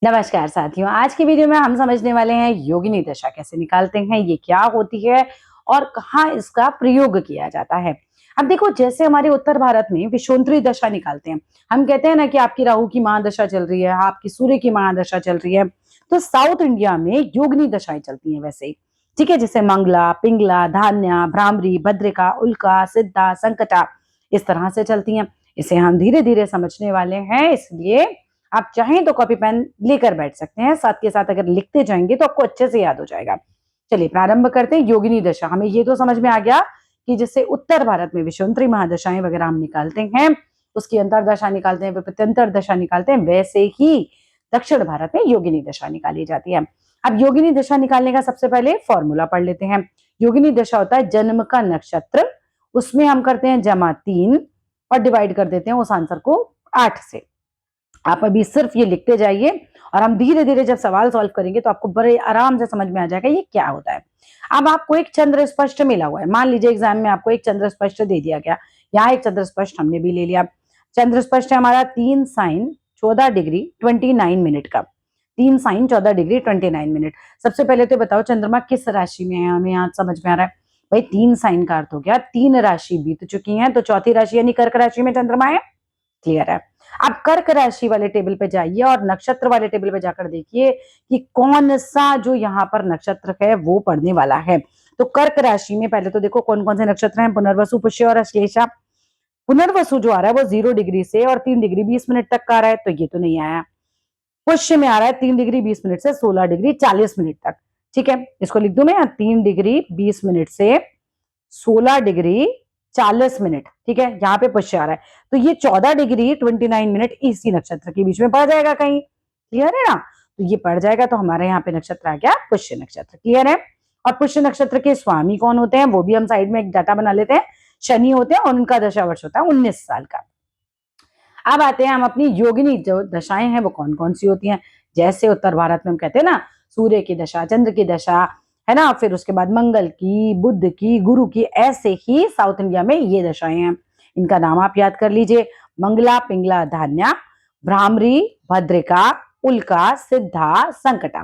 नमस्कार साथियों, आज की वीडियो में हम समझने वाले हैं योगिनी दशा कैसे निकालते हैं, ये क्या होती है और कहाँ इसका प्रयोग किया जाता है। अब देखो, जैसे हमारे उत्तर भारत में विषुवंतरी दशा निकालते हैं, हम कहते हैं ना कि आपकी राहु की महादशा चल रही है, आपकी सूर्य की महादशा चल रही है। तो साउथ इंडिया में योगिनी दशाएं चलती हैं वैसे ही, ठीक है। जैसे मंगला, पिंगला, धान्या, भ्रामरी, भद्रिका, उल्का, सिद्धा, संकटा, इस तरह से चलती हैं। इसे हम धीरे धीरे समझने वाले हैं, इसलिए आप चाहें तो कॉपी पेन लेकर बैठ सकते हैं, साथ के साथ अगर लिखते जाएंगे तो आपको अच्छे से याद हो जाएगा। चलिए प्रारंभ करते हैं। योगिनी दशा, हमें ये तो समझ में आ गया कि जैसे उत्तर भारत में विषुवंतरी महादशाएं वगैरह हम निकालते हैं, उसकी अंतरदशा निकालते हैं, प्रत्यंतर दशा निकालते हैं, वैसे ही दक्षिण भारत में योगिनी दशा निकाली जाती है। अब योगिनी दशा निकालने का सबसे पहले फॉर्मूला पढ़ लेते हैं। योगिनी दशा होता है जन्म का नक्षत्र, उसमें हम करते हैं +3 और डिवाइड कर देते हैं उस आंसर को 8 से। आप अभी सिर्फ ये लिखते जाइए और हम धीरे धीरे जब सवाल सॉल्व करेंगे तो आपको बड़े आराम से समझ में आ जाएगा ये क्या होता है। अब आपको एक चंद्र स्पष्ट मिला हुआ है, मान लीजिए एग्जाम में आपको एक चंद्र स्पष्ट दे दिया गया, यहाँ एक चंद्र स्पष्ट हमने भी ले लिया। चंद्र स्पष्ट है हमारा 3 साइन 14 डिग्री 29 मिनट का, 3 साइन 14 डिग्री 29 मिनट। सबसे पहले तो बताओ चंद्रमा किस राशि में है, हमें यहाँ समझ में आ रहा है भाई। 3 साइन का अर्थ हो गया 3 राशि बीत चुकी है, तो चौथी राशि यानी कर्क राशि में चंद्रमा है। क्लियर है। अब कर्क राशि वाले टेबल पे जाइए और नक्षत्र वाले टेबल पे जाकर देखिए कि कौन सा जो यहाँ पर नक्षत्र है वो पढ़ने वाला है। तो कर्क राशि में पहले तो देखो कौन कौन से नक्षत्र हैं, पुनर्वसु, पुष्य और अश्लेषा। पुनर्वसु जो आ रहा है वो 0 डिग्री से और 3 डिग्री 20 मिनट तक का आ रहा है, तो ये तो नहीं आया। पुष्य में आ रहा है 3 डिग्री 20 मिनट से 16 डिग्री 40 मिनट तक, ठीक है। इसको लिख दूं मैं, 3 डिग्री 20 मिनट से 16 डिग्री 40 मिनट, ठीक है। यहाँ पे पुष्य आ रहा है, तो ये 14 डिग्री 29 मिनट इसी नक्षत्र के बीच में पड़ जाएगा कहीं। क्लियर है ना, तो ये पड़ जाएगा, तो हमारे यहाँ पे नक्षत्र आ गया पुष्य नक्षत्र। क्लियर है। और पुष्य नक्षत्र के स्वामी कौन होते हैं वो भी हम साइड में एक डाटा बना लेते हैं। शनि होते हैं और उनका दशा वर्ष होता है 19 साल का। अब आते हैं हम अपनी योगिनी जो दशाएं हैं वो कौन कौन सी होती हैं। जैसे उत्तर भारत में हम कहते हैं ना सूर्य की दशा, चंद्र की दशा, है ना, फिर उसके बाद मंगल की, बुध की, गुरु की, ऐसे ही साउथ इंडिया में ये दशाएं हैं। इनका नाम आप याद कर लीजिए, मंगला, पिंगला, धान्या, भ्रामरी, भद्रिका, उल्का, सिद्धा, संकटा।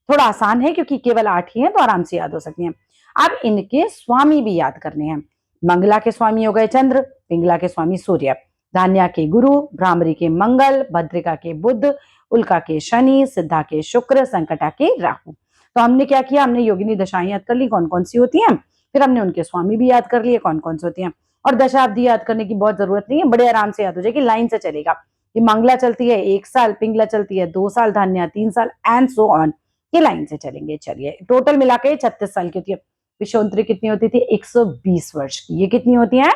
थोड़ा आसान है क्योंकि केवल 8 ही हैं, तो आराम से याद हो सकती हैं। अब इनके स्वामी भी याद करने हैं। मंगला के स्वामी हो गए चंद्र, पिंगला के स्वामी सूर्य, धान्या के गुरु, भ्रामरी के मंगल, भद्रिका के बुध, उल्का के शनि, सिद्धा के शुक्र, संकटा के राहु। तो हमने क्या किया, हमने योगिनी दशाएं याद कर ली कौन कौन सी होती हैं, फिर हमने उनके स्वामी भी याद कर लिए कौन कौन सी होती हैं। और दशाब्दी याद करने की बहुत जरूरत नहीं है, बड़े आराम से याद हो जाएगी, लाइन से चलेगा। ये मंगला चलती है 1 साल, पिंगला चलती है 2 साल, धान्या 3 साल, एंड सो ऑन, ये लाइन से चलेंगे। चलिए टोटल मिलाकर 36 साल की होती है। विषुवंतरी कितनी होती थी, 120 वर्ष की। ये कितनी होती है,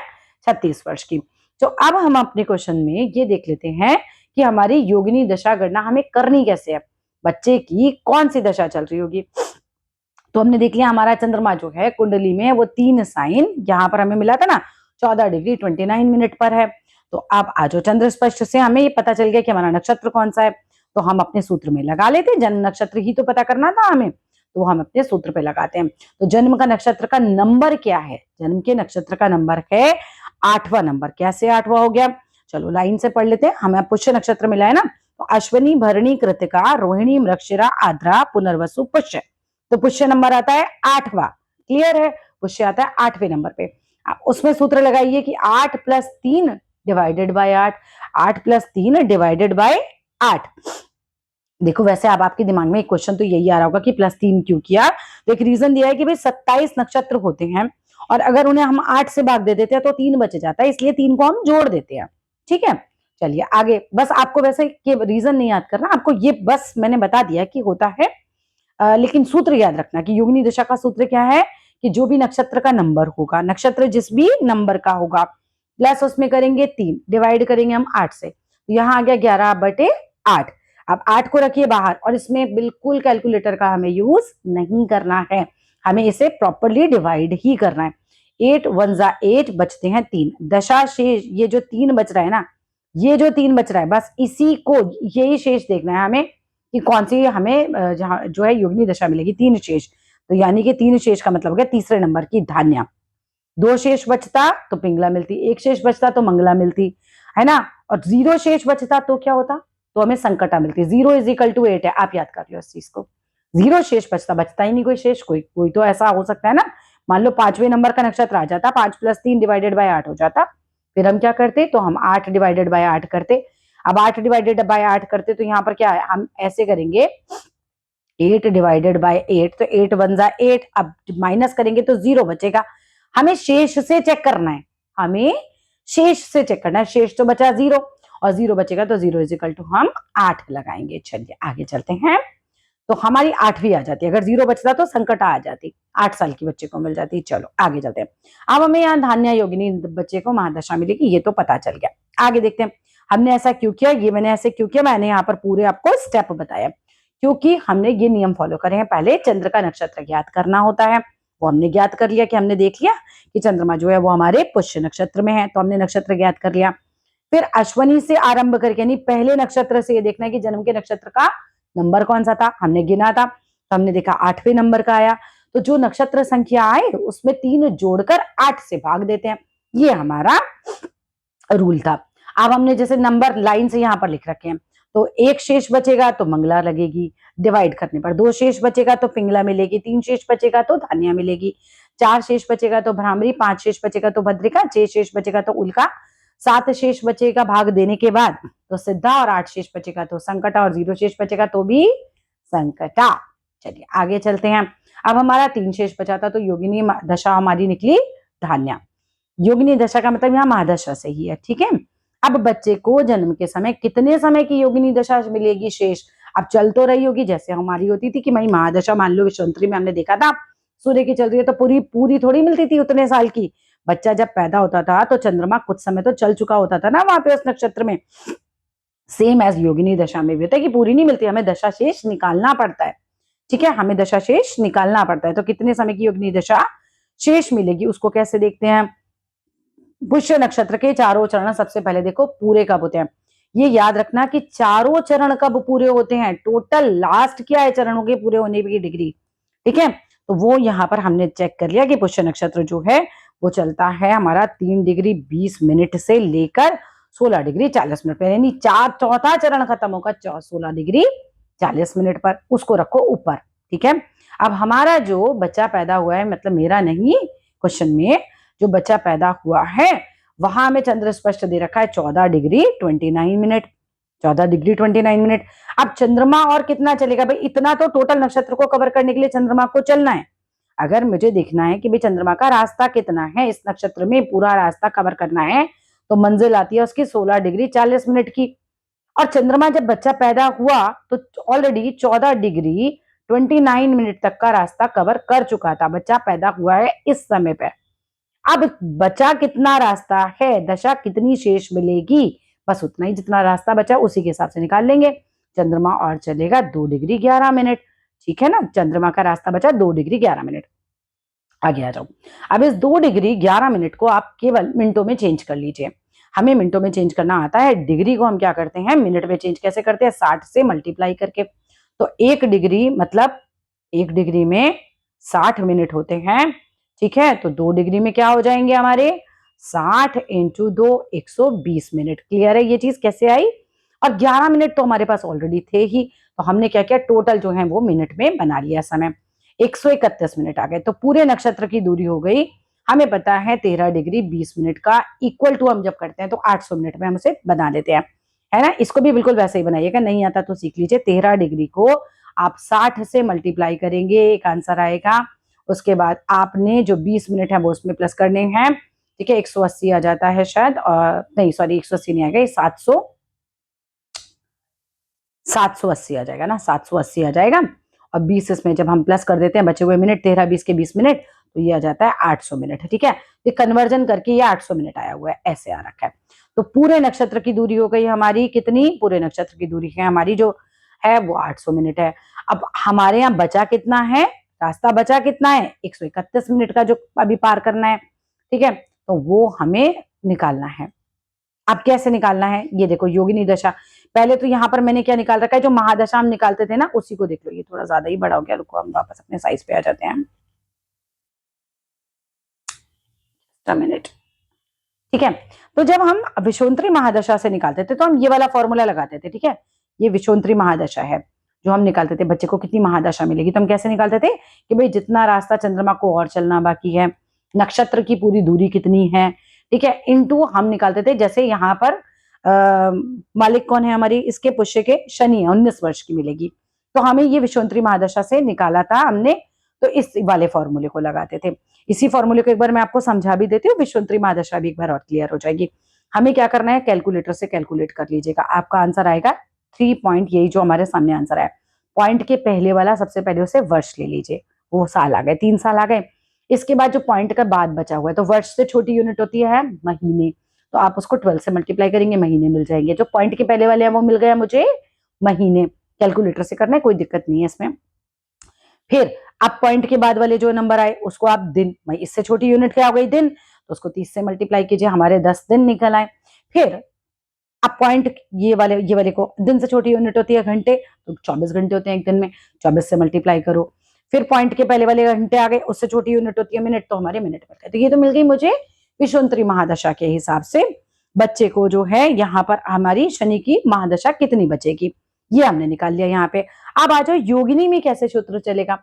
36 वर्ष की। तो अब हम अपने क्वेश्चन में ये देख लेते हैं कि हमारी योगिनी दशा गणना हमें करनी कैसे है, बच्चे की कौन सी दशा चल रही होगी। तो हमने देख लिया हमारा चंद्रमा जो है कुंडली में वो 3 साइन यहाँ पर हमें मिला था ना 14 डिग्री 29 मिनट पर है। तो अब आज चंद्र स्पष्ट से हमें ये पता चल गया कि हमारा नक्षत्र कौन सा है, तो हम अपने सूत्र में लगा लेते हैं। जन्म नक्षत्र ही तो पता करना था हमें, तो हम अपने सूत्र पे लगाते हैं। तो जन्म का नक्षत्र का नंबर क्या है, जन्म के नक्षत्र का नंबर है 8वां नंबर। कैसे 8वां हो गया, चलो लाइन से पढ़ लेते हैं। हमें पुष्य नक्षत्र मिला है ना, तो अश्विनी, भरणी, कृतिका, रोहिणी, मृगशिरा, आद्रा, पुनर्वसु, पुष्य। तो पुष्य नंबर आता है 8वां। क्लियर है, पुष्य आता है 8वें नंबर पे। उसमें सूत्र लगाइए कि 8 + 3 डिवाइडेड बाय 8, 8 + 3 डिवाइडेड बाय 8। देखो वैसे अब आपके दिमाग में एक क्वेश्चन तो यही आ रहा होगा कि +3 क्यों किया, तो एक रीजन दिया है कि भाई 27 नक्षत्र होते हैं और अगर उन्हें हम 8 से भाग दे देते हैं तो 3 बच जाता है, इसलिए 3 को हम जोड़ देते हैं। ठीक है, चलिए आगे। बस आपको वैसे के रीजन नहीं याद करना, आपको ये बस मैंने बता दिया कि होता है। लेकिन सूत्र याद रखना कि योगिनी दशा का सूत्र क्या है कि जो भी नक्षत्र का नंबर होगा, नक्षत्र जिस भी नंबर का होगा, प्लस उसमें करेंगे 3, डिवाइड करेंगे हम 8 से, तो यहाँ आ गया 11/8। अब 8 को रखिए बाहर और इसमें बिल्कुल कैलकुलेटर का हमें यूज नहीं करना है, हमें इसे प्रॉपरली डिवाइड ही करना है। 8 1 जा 8, बचते हैं 3। दशा शेष, ये जो 3 बच रहा है ना, ये जो 3 बच रहा है, बस इसी को, यही शेष देखना है हमें कि कौन सी हमें जहां जो है योगिनी दशा मिलेगी। 3 शेष, तो यानी कि 3 शेष का मतलब हो गया तीसरे नंबर की धान्या। 2 शेष बचता तो पिंगला मिलती, 1 शेष बचता तो मंगला मिलती, है ना, और 0 शेष बचता तो क्या होता, तो हमें संकटा मिलती है। 0 इज इक्वल टू 8 है, आप याद कर लो इस चीज को। 0 शेष बचता ही नहीं कोई शेष, कोई तो ऐसा हो सकता है ना। मान लो 5वें नंबर का नक्षत्र आ जाता, 5 + 3 डिवाइडेड बाय 8 हो जाता, फिर हम क्या करते, तो हम 8 डिवाइडेड बाय 8 करते। अब 8 डिवाइडेड बाय 8 करते तो यहाँ पर क्या है, हम ऐसे करेंगे 8 डिवाइडेड बाय 8, तो 8 वन जा 8, अब माइनस करेंगे तो 0 बचेगा। हमें शेष से चेक करना है, हमें शेष से चेक करना है, शेष तो बचा 0 और 0 बचेगा तो 0 इज इक्वल टू हम 8 लगाएंगे। चलिए आगे चलते हैं, तो हमारी 8वीं आ जाती है। अगर 0 बचता तो संकटा आ जाती, 8 साल की बच्चे को मिल जाती। चलो आगे चलते हैं। अब हमें यहाँ धान्या योगिनी बच्चे को महादशा मिलेगी, ये तो पता चल गया। आगे देखते हैं हमने ऐसा क्यों किया, ये मैंने ऐसे क्यों किया, मैंने यहाँ पर पूरे आपको स्टेप बताया, क्योंकि हमने ये नियम फॉलो करे हैं। पहले चंद्र का नक्षत्र ज्ञात करना होता है, वो हमने ज्ञात कर लिया कि हमने देख लिया कि चंद्रमा जो है वो हमारे पुष्य नक्षत्र में है, तो हमने नक्षत्र ज्ञात कर लिया। फिर अश्वनी से आरंभ करके यानी पहले नक्षत्र से ये देखना है कि जन्म के नक्षत्र का नंबर कौन सा था, हमने गिना था, तो हमने देखा 8वें नंबर का आया, तो जो नक्षत्र संख्या आए उसमें 3 जोड़कर 8 से भाग देते हैं, ये हमारा रूल था। अब हमने जैसे नंबर लाइन से यहाँ पर लिख रखे हैं, तो 1 शेष बचेगा तो मंगला लगेगी, डिवाइड करने पर 2 शेष बचेगा तो पिंगला मिलेगी, 3 शेष बचेगा तो धान्या मिलेगी, 4 शेष बचेगा तो भ्रामरी, 5 शेष बचेगा तो भद्रिका, 6 शेष बचेगा तो उल्का, 7 शेष बचेगा भाग देने के बाद तो सिद्धा, और 8 शेष बचेगा तो संकटा, और 0 शेष बचेगा तो भी संकटा। चलिए आगे चलते हैं। अब हमारा 3 शेष बचा था, तो योगिनी दशा हमारी निकली धान्या। योगिनी दशा का मतलब यहाँ महादशा से ही है, ठीक है। अब बच्चे को जन्म के समय कितने समय की योगिनी दशा मिलेगी शेष, अब चल तो रही होगी जैसे हमारी होती थी कि भाई महादशा, मान लो विश्वंतरी में हमने देखा था सूर्य की चल रही है तो पूरी पूरी थोड़ी मिलती थी उतने साल की। बच्चा जब पैदा होता था तो चंद्रमा कुछ समय तो चल चुका होता था ना वहां पे उस नक्षत्र में। सेम एज योगिनी दशा में भी होता है कि पूरी नहीं मिलती, हमें दशा शेष निकालना पड़ता है, ठीक है, हमें दशा शेष निकालना पड़ता है। तो कितने समय की योगिनी दशा शेष मिलेगी उसको कैसे देखते हैं। पुष्य नक्षत्र के चारों चरण सबसे पहले देखो पूरे कब होते हैं, ये याद रखना कि चारों चरण कब पूरे होते हैं, टोटल लास्ट क्या है चरणों के पूरे होने की डिग्री, ठीक है। तो वो यहाँ पर हमने चेक कर लिया कि पुष्य नक्षत्र जो है वो चलता है हमारा 3 डिग्री 20 मिनट से लेकर 16 डिग्री 40 मिनट पर, यानी चौथा चरण खत्म होगा 16 डिग्री 40 मिनट पर, उसको रखो ऊपर, ठीक है। अब हमारा जो बच्चा पैदा हुआ है, मतलब मेरा नहीं, क्वेश्चन में जो बच्चा पैदा हुआ है वहां हमें चंद्र स्पष्ट दे रखा है 14 डिग्री 29 मिनट, 14 डिग्री 29 मिनट। अब चंद्रमा और कितना चलेगा भाई, इतना तो टोटल नक्षत्र को कवर करने के लिए चंद्रमा को चलना है। अगर मुझे देखना है कि भाई चंद्रमा का रास्ता कितना है, इस नक्षत्र में पूरा रास्ता कवर करना है, तो मंजिल आती है उसकी 16 डिग्री 40 मिनट की। और चंद्रमा जब बच्चा पैदा हुआ तो ऑलरेडी 14 डिग्री 29 मिनट तक का रास्ता कवर कर चुका था, बच्चा पैदा हुआ है इस समय पे। अब बचा कितना रास्ता है, दशा कितनी शेष मिलेगी, बस उतना ही जितना रास्ता बचा उसी के हिसाब से निकाल लेंगे। चंद्रमा और चलेगा 2 डिग्री 11 मिनट, ठीक है ना, चंद्रमा का रास्ता बचा 2 डिग्री 11 मिनट। आगे आ जाओ। अब इस 2 डिग्री 11 मिनट को आप केवल मिनटों में चेंज कर लीजिए, हमें मिनटों में चेंज करना आता है, डिग्री को हम क्या करते हैं मिनट में चेंज कैसे करते हैं, 60 से मल्टीप्लाई करके। तो 1 डिग्री मतलब 1 डिग्री में 60 मिनट होते हैं, ठीक है। तो 2 डिग्री में क्या हो जाएंगे हमारे 60 × 2 120 मिनट। क्लियर है ये चीज कैसे आई। और 11 मिनट तो हमारे पास ऑलरेडी थे ही, तो हमने क्या किया टोटल जो है वो मिनट में बना लिया समय, 131 मिनट आ गए। तो पूरे नक्षत्र की दूरी हो गई, हमें पता है 13 डिग्री 20 मिनट का इक्वल टू हम जब करते हैं तो 800 मिनट में हम उसे बना लेते हैं, है ना। इसको भी बिल्कुल वैसे ही बनाइएगा, नहीं आता तो सीख लीजिए। 13 डिग्री को आप 60 से मल्टीप्लाई करेंगे, एक आंसर आएगा। उसके बाद आपने जो 20 मिनट है वो उसमें प्लस करने हैं, ठीक है, 180 आ जाता है शायद, और नहीं सॉरी 180 नहीं आएगा, 780 आ जाएगा ना, 780 आ जाएगा। और 20 इसमें जब हम प्लस कर देते हैं बचे हुए मिनट, 13 20 के 20 मिनट, तो ये आ जाता है 800 मिनट, ठीक है। ये कन्वर्जन करके ये 800 मिनट आया हुआ है, ऐसे आ रखा है। तो पूरे नक्षत्र की दूरी हो गई हमारी कितनी, पूरे नक्षत्र की दूरी है हमारी जो है वो 800 मिनट है। अब हमारे यहाँ बचा कितना है, रास्ता बचा कितना है, 131 मिनट का जो अभी पार करना है, ठीक है। तो वो हमें निकालना है। अब कैसे निकालना है ये देखो, योगिनी दशा। पहले तो यहाँ पर मैंने क्या निकाल रखा है, जो महादशा हम निकालते थे ना उसी को देख लो, ये थोड़ा ज्यादा ही बड़ा हो गया, रुको हम वापस अपने साइज पे आ जाते हैं, मिनट, ठीक है। तो जब हम विषुवंतरी महादशा से निकालते थे तो हम ये वाला फॉर्मूला लगाते थे, ठीक है, ये विषुवंतरी महादशा है जो हम निकालते थे, बच्चे को कितनी महादशा मिलेगी। तो हम कैसे निकालते थे कि भाई जितना रास्ता चंद्रमा को और चलना बाकी है, नक्षत्र की पूरी दूरी कितनी है, ठीक है, इनटू हम निकालते थे। जैसे यहाँ पर मालिक कौन है हमारी, इसके पुष्य के शनि है, 19 वर्ष की मिलेगी। तो हमें ये विषुवंतरी महादशा से निकाला था हमने, तो इस वाले फॉर्मूले को लगाते थे। इसी फॉर्मूले को एक बार मैं आपको समझा भी देती हूँ, विषुवंतरी महादशा भी एक बार और क्लियर हो जाएगी। हमें क्या करना है, कैलकुलेटर से कैलकुलेट कर लीजिएगा, आपका आंसर आएगा 3 पॉइंट, यही जो हमारे सामने आंसर है। पॉइंट के पहले वाला सबसे पहले उसे वर्ष ले लीजिए, वो साल आ गए, 3 साल आ गए। इसके बाद जो पॉइंट का बाद बचा हुआ है, तो वर्ष से छोटी यूनिट होती है महीने, तो आप उसको 12 से मल्टीप्लाई करेंगे, महीने मिल जाएंगे। जो पॉइंट के पहले वाले हैं वो मिल गया मुझे महीने, कैलकुलेटर से करना है, कोई दिक्कत नहीं है इसमें। फिर अब पॉइंट के बाद वाले जो नंबर आए उसको आप दिन, इससे छोटी यूनिट क्या हो गई दिन, तो उसको 30 से मल्टीप्लाई कीजिए, हमारे 10 दिन निकल आए। फिर अब पॉइंट ये वाले को, दिन से छोटी यूनिट होती है घंटे, तो 24 घंटे होते हैं एक दिन में, 24 से मल्टीप्लाई करो। फिर पॉइंट के पहले वाले घंटे आ गए, उससे छोटी यूनिट होती है मिनट, तो हमारे मिनट मिल गए। तो ये तो मिल गई मुझे विषुवंतरी महादशा के हिसाब से बच्चे को जो है यहाँ पर हमारी शनि की महादशा कितनी बचेगी, ये हमने निकाल लिया यहाँ पे। अब आ जाओ योगिनी में कैसे सूत्र चलेगा।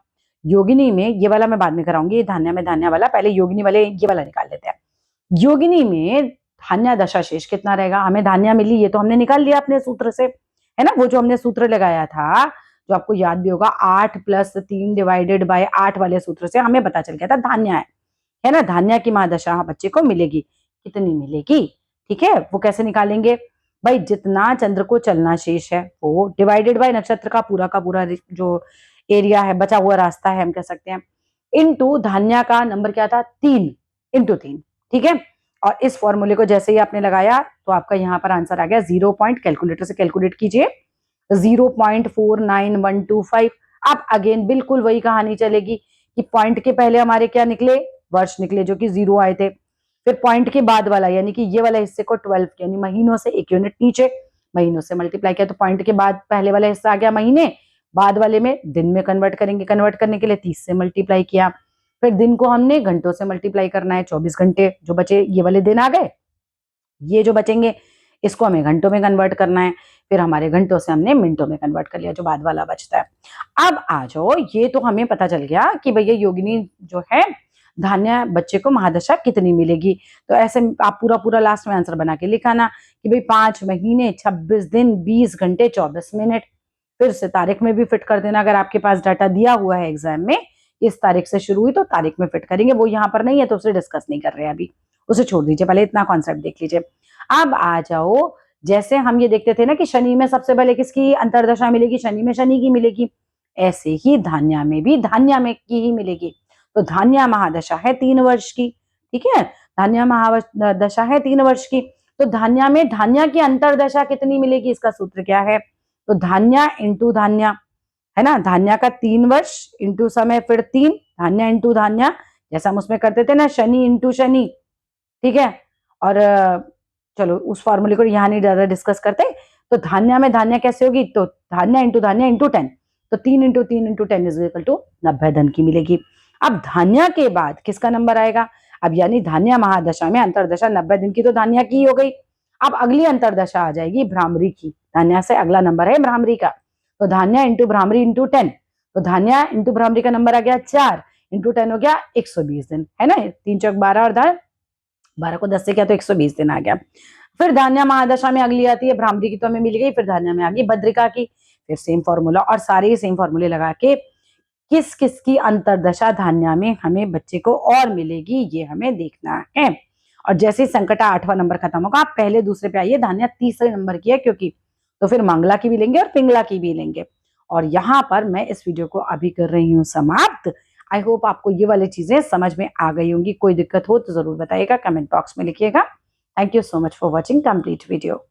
योगिनी में ये वाला मैं बाद में कराऊंगी, ये धान्या में धान्या वाला, पहले योगिनी वाले ये वाला निकाल लेते हैं। योगिनी में धान्या दशा शेष कितना रहेगा, हमें धान्या मिली, ये तो हमने निकाल लिया अपने सूत्र से, है ना, वो जो हमने सूत्र लगाया था, जो आपको याद भी होगा, 8 + 3 डिवाइडेड बाय 8 वाले सूत्र से हमें पता चल गया था धान्या है ना, धान्या की महादशा बच्चे को मिलेगी, कितनी मिलेगी, ठीक है। वो कैसे निकालेंगे भाई, जितना चंद्र को चलना शेष है वो डिवाइडेड बाय नक्षत्र का पूरा जो एरिया है, बचा हुआ रास्ता है हम कह सकते हैं, इनटू धान्या का नंबर क्या था 3 × 3, ठीक है। और इस फॉर्मूले को जैसे ही आपने लगाया तो आपका यहाँ पर आंसर आ गया 0 पॉइंट, कैलकुलेटर से कैलकुलेट कीजिए 0.49125। अब अगेन बिल्कुल वही कहानी चलेगी कि पॉइंट के पहले हमारे क्या निकले, वर्ष निकले जो कि 0 आए थे। फिर पॉइंट के बाद वाला यानी कि ये वाला हिस्से को 12 यानी महीनों से 1 यूनिट नीचे, महीनों से मल्टीप्लाई किया, तो पॉइंट के बाद पहले वाला हिस्सा आ गया महीने, बाद वाले में दिन में कन्वर्ट करेंगे, कन्वर्ट करने के लिए 30 से मल्टीप्लाई किया। फिर दिन को हमने घंटों से मल्टीप्लाई करना है, 24 घंटे जो बचे ये वाले दिन आ गए, ये जो बचेंगे इसको हमें घंटों में कन्वर्ट करना है, फिर हमारे घंटों से हमने मिनटों में कन्वर्ट कर लिया जो बाद वाला बचता है। अब आ जाओ, ये तो हमें पता चल गया कि भैया योगिनी जो है धान्या बच्चे को महादशा कितनी मिलेगी। तो ऐसे आप पूरा लास्ट में आंसर बना के लिखाना कि भाई 5 महीने 26 दिन 20 घंटे 24 मिनट। फिर से तारीख में भी फिट कर देना, अगर आपके पास डाटा दिया हुआ है एग्जाम में इस तारीख से शुरू हुई तो तारीख में फिट करेंगे, वो यहाँ पर नहीं है तो उसे डिस्कस नहीं कर रहे हैं अभी, उसे छोड़ दीजिए, पहले इतना कॉन्सेप्ट देख लीजिए। अब आ जाओ, जैसे हम ये देखते थे ना कि शनि में सबसे पहले किसकी अंतरदशा मिलेगी, शनि में शनि की मिलेगी, ऐसे ही धान्या में भी धान्या में की ही मिलेगी। तो धान्या महादशा है 3 वर्ष की, ठीक है, धान्या महादशा है 3 वर्ष की। तो धान्या में धान्या की अंतरदशा कितनी मिलेगी, इसका सूत्र क्या है, तो धान्या इंटू धान्या, है ना, धान्या का 3 वर्ष इंटू समय फिर 3, धान्या इंटू धान्या, जैसा हम उसमें करते थे ना, शनि इंटू शनि, ठीक है। और चलो उस फॉर्मूले को यहाँ नहीं ज्यादा डिस्कस करते। तो धान्या में धान्या कैसे होगी, तो धान्या इंटू 10, तो 3 × 3 × 10 = 90 धन की मिलेगी। अब धान्या के बाद किसका नंबर आएगा, अब यानी धान्या महादशा में अंतरदशा 90 दिन की तो धान्या की हो गई। अब अगली अंतरदशा आ जाएगी भ्रामरी की, धान्या से अगला नंबर है भ्रामरी का, तो धान्या इंटू भ्रामरी इंटू 10, तो धान्या इंटू भ्रामरी का नंबर आ गया 4 इंटू 10 हो गया 120 दिन, है ना, 3 चौक 12 और 12 को 10 से किया तो 120 दिन आ गया। फिर धान्या महादशा में अगली आती है भ्रामरी की, तो हमें मिल गई, फिर धान्या में आ गई भद्रिका की, फिर सेम फॉर्मूला और सारे सेम फॉर्मूले लगा के किस किस की अंतरदशा धान्या में हमें बच्चे को और मिलेगी ये हमें देखना है। और जैसे ही संकटा 8वां नंबर खत्म होगा आप पहले दूसरे पे आइए, धान्या तीसरे नंबर की है क्योंकि, तो फिर मंगला की भी लेंगे और पिंगला की भी लेंगे। और यहाँ पर मैं इस वीडियो को अभी कर रही हूँ समाप्त। आई होप आपको ये वाली चीजें समझ में आ गई होंगी, कोई दिक्कत हो तो जरूर बताइएगा, कमेंट बॉक्स में लिखिएगा। Thank you so much for watching complete video.